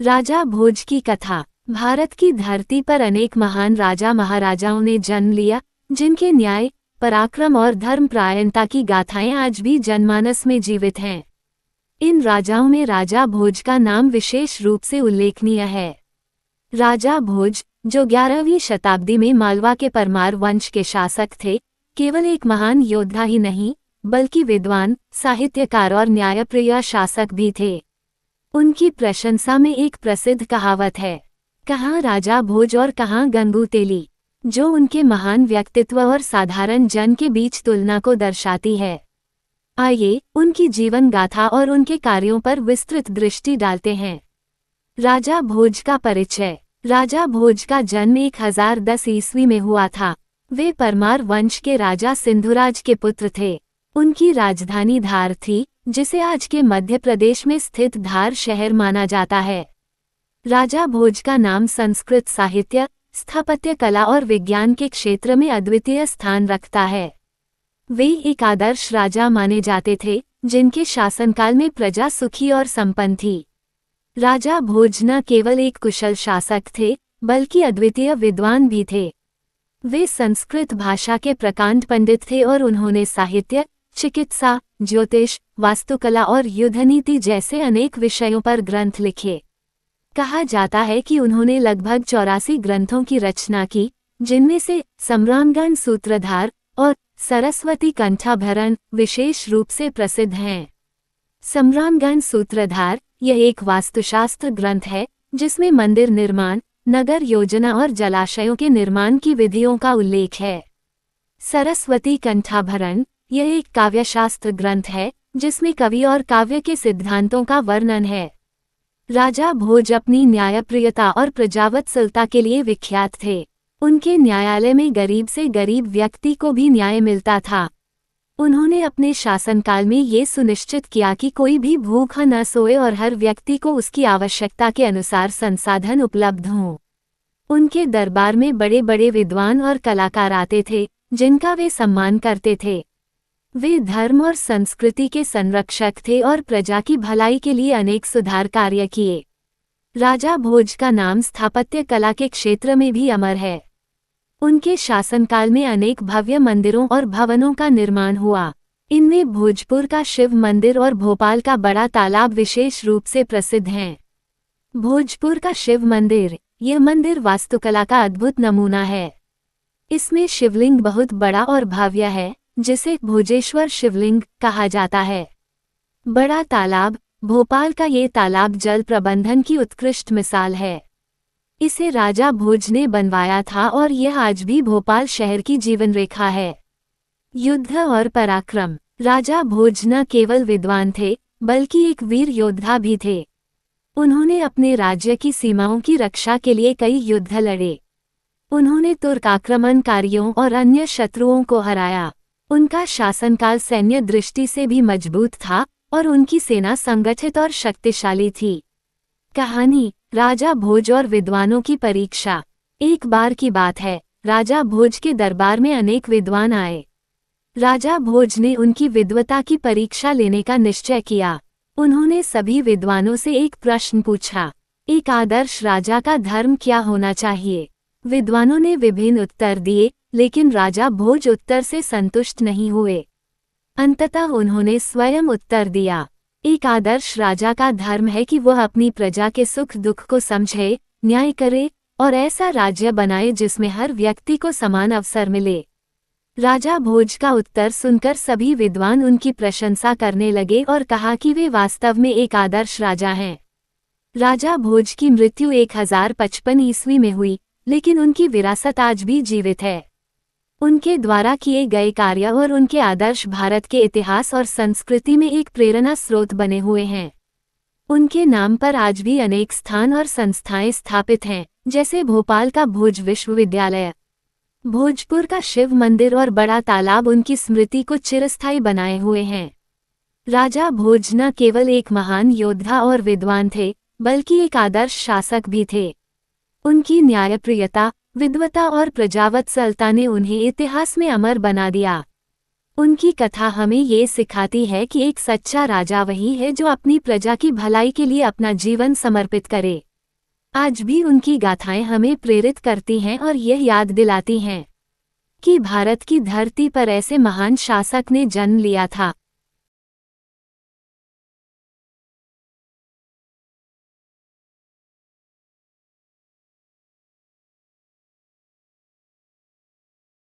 राजा भोज की कथा। भारत की धरती पर अनेक महान राजा महाराजाओं ने जन्म लिया, जिनके न्याय, पराक्रम और धर्मपरायणता की गाथाएं आज भी जनमानस में जीवित हैं। इन राजाओं में राजा भोज का नाम विशेष रूप से उल्लेखनीय है। राजा भोज, जो 11वीं शताब्दी में मालवा के परमार वंश के शासक थे, केवल एक महान योद्धा ही नहीं, बल्कि विद्वान, साहित्यकार और न्यायप्रिय शासक भी थे। उनकी प्रशंसा में एक प्रसिद्ध कहावत है, कहाँ राजा भोज और कहाँ गंगू तेली, जो उनके महान व्यक्तित्व और साधारण जन के बीच तुलना को दर्शाती है। आइए उनकी जीवन गाथा और उनके कार्यों पर विस्तृत दृष्टि डालते हैं। राजा भोज का परिचय। राजा भोज का जन्म 1010 ईस्वी में हुआ था। वे परमार वंश के राजा सिंधुराज के पुत्र थे। उनकी राजधानी धार थी, जिसे आज के मध्य प्रदेश में स्थित धार शहर माना जाता है। राजा भोज का नाम संस्कृत साहित्य, स्थापत्य कला और विज्ञान के क्षेत्र में अद्वितीय स्थान रखता है। वे एक आदर्श राजा माने जाते थे, जिनके शासनकाल में प्रजा सुखी और संपन्न थी। राजा भोज न केवल एक कुशल शासक थे, बल्कि अद्वितीय विद्वान भी थे। वे संस्कृत भाषा के प्रकांड पंडित थे और उन्होंने साहित्य, चिकित्सा, ज्योतिष, वास्तुकला और युद्धनीति जैसे अनेक विषयों पर ग्रंथ लिखे। कहा जाता है कि उन्होंने लगभग 84 ग्रंथों की रचना की, जिनमें से सम्रांगण सूत्रधार और सरस्वती कंठाभरण विशेष रूप से प्रसिद्ध हैं। सम्रांगण सूत्रधार यह एक वास्तुशास्त्र ग्रंथ है, जिसमें मंदिर निर्माण, नगर योजना और जलाशयों के निर्माण की विधियों का उल्लेख है। सरस्वती कंठाभरण यह एक काव्यशास्त्र ग्रंथ है, जिसमें कवि और काव्य के सिद्धांतों का वर्णन है। राजा भोज अपनी न्यायप्रियता और प्रजावत्सलता के लिए विख्यात थे। उनके न्यायालय में गरीब से गरीब व्यक्ति को भी न्याय मिलता था। उन्होंने अपने शासनकाल में ये सुनिश्चित किया कि कोई भी भूखा न सोए और हर व्यक्ति को उसकी आवश्यकता के अनुसार संसाधन उपलब्ध हों। उनके दरबार में बड़े बड़े विद्वान और कलाकार आते थे, जिनका वे सम्मान करते थे। वे धर्म और संस्कृति के संरक्षक थे और प्रजा की भलाई के लिए अनेक सुधार कार्य किए। राजा भोज का नाम स्थापत्य कला के क्षेत्र में भी अमर है। उनके शासनकाल में अनेक भव्य मंदिरों और भवनों का निर्माण हुआ। इनमें भोजपुर का शिव मंदिर और भोपाल का बड़ा तालाब विशेष रूप से प्रसिद्ध हैं। भोजपुर का शिव मंदिर, यह मंदिर वास्तुकला का अद्भुत नमूना है। इसमें शिवलिंग बहुत बड़ा और भव्य है, जिसे भोजेश्वर शिवलिंग कहा जाता है। बड़ा तालाब, भोपाल का ये तालाब जल प्रबंधन की उत्कृष्ट मिसाल है। इसे राजा भोज ने बनवाया था और यह आज भी भोपाल शहर की जीवन रेखा है। युद्ध और पराक्रम। राजा भोज न केवल विद्वान थे, बल्कि एक वीर योद्धा भी थे। उन्होंने अपने राज्य की सीमाओं की रक्षा के लिए कई युद्ध लड़े। उन्होंने तुर्क आक्रमणकारियों और अन्य शत्रुओं को हराया। उनका शासनकाल सैन्य दृष्टि से भी मजबूत था और उनकी सेना संगठित और शक्तिशाली थी। कहानी, राजा भोज और विद्वानों की परीक्षा। एक बार की बात है, राजा भोज के दरबार में अनेक विद्वान आए। राजा भोज ने उनकी विद्वता की परीक्षा लेने का निश्चय किया। उन्होंने सभी विद्वानों से एक प्रश्न पूछा, एक आदर्श राजा का धर्म क्या होना चाहिए? विद्वानों ने विभिन्न उत्तर दिए, लेकिन राजा भोज उत्तर से संतुष्ट नहीं हुए। अंततः उन्होंने स्वयं उत्तर दिया, एक आदर्श राजा का धर्म है कि वह अपनी प्रजा के सुख दुख को समझे, न्याय करे और ऐसा राज्य बनाए जिसमें हर व्यक्ति को समान अवसर मिले। राजा भोज का उत्तर सुनकर सभी विद्वान उनकी प्रशंसा करने लगे और कहा कि वे वास्तव में एक आदर्श राजा हैं। राजा भोज की मृत्यु 1055 ईस्वी में हुई, लेकिन उनकी विरासत आज भी जीवित है। उनके द्वारा किए गए कार्य और उनके आदर्श भारत के इतिहास और संस्कृति में एक प्रेरणा स्रोत बने हुए हैं। उनके नाम पर आज भी अनेक स्थान और संस्थाएं स्थापित हैं, जैसे भोपाल का भोज विश्वविद्यालय, भोजपुर का शिव मंदिर और बड़ा तालाब उनकी स्मृति को चिरस्थायी बनाए हुए हैं। राजा भोज न केवल एक महान योद्धा और विद्वान थे, बल्कि एक आदर्श शासक भी थे। उनकी न्यायप्रियता, विद्वता और प्रजावत्सलता ने उन्हें इतिहास में अमर बना दिया। उनकी कथा हमें ये सिखाती है कि एक सच्चा राजा वही है जो अपनी प्रजा की भलाई के लिए अपना जीवन समर्पित करे। आज भी उनकी गाथाएं हमें प्रेरित करती हैं और यह याद दिलाती हैं कि भारत की धरती पर ऐसे महान शासक ने जन्म लिया था